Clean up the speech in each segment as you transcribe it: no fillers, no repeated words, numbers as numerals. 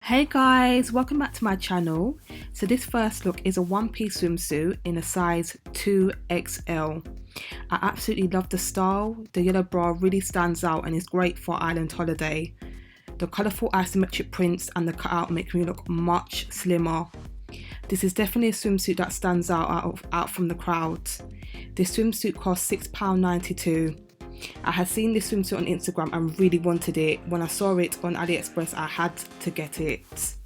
Hey guys, welcome back to my channel. So this first look is a one-piece swimsuit in a size 2XL. I absolutely love the style. The yellow bra really stands out and is great for island holiday. The colourful asymmetric prints and the cutout make me look much slimmer. This is definitely a swimsuit that stands out from the crowd. This swimsuit costs £6.92. I had seen this swimsuit on Instagram and really wanted it. When I saw it on Aliexpress, I had to get it.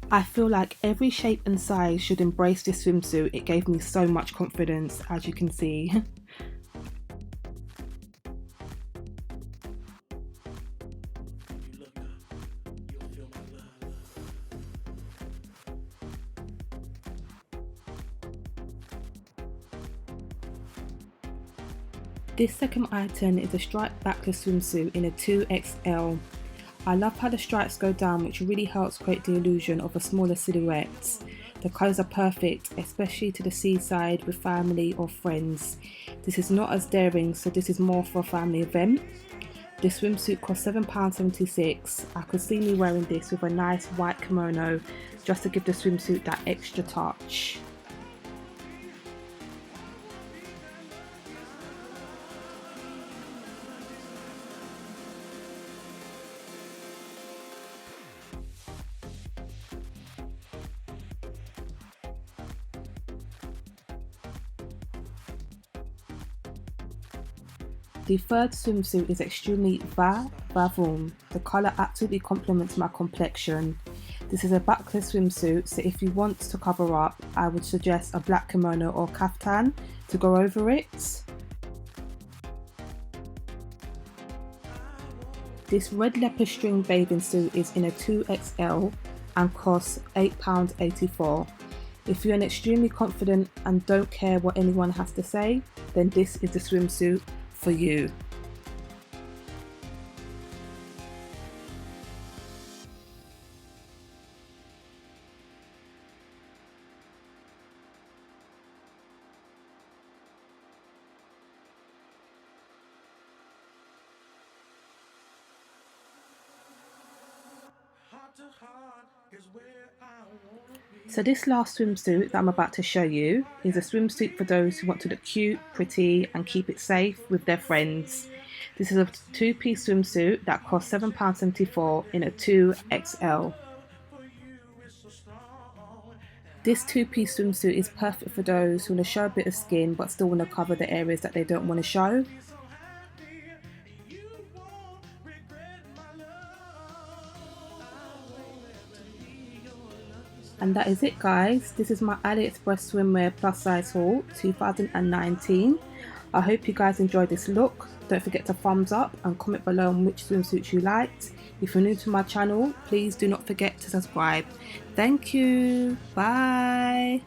I feel like every shape and size should embrace this swimsuit. It gave me so much confidence, as you can see. This second item is a striped backless swimsuit in a 2XL. I love how the stripes go down, which really helps create the illusion of a smaller silhouette. The colours are perfect, especially to the seaside with family or friends. This is not as daring, so this is more for a family event. This swimsuit costs £7.76. I could see me wearing this with a nice white kimono just to give the swimsuit that extra touch. The third swimsuit is extremely vavoom. The colour absolutely complements my complexion. This is a backless swimsuit, so if you want to cover up, I would suggest a black kimono or kaftan to go over it. This red leopard string bathing suit is in a 2XL and costs £8.84. If you're extremely confident and don't care what anyone has to say, then this is the swimsuit for you. So this last swimsuit that I'm about to show you is a swimsuit for those who want to look cute, pretty and keep it safe with their friends. This is a two-piece swimsuit that costs £7.74 in a 2XL. This two-piece swimsuit is perfect for those who want to show a bit of skin but still want to cover the areas that they don't want to show. And that is it guys, this is my Aliexpress swimwear plus size haul 2019. I hope you guys enjoyed this look. Don't forget to thumbs up and comment below on which swimsuits you liked. If you're new to my channel, please do not forget to subscribe. Thank you, bye.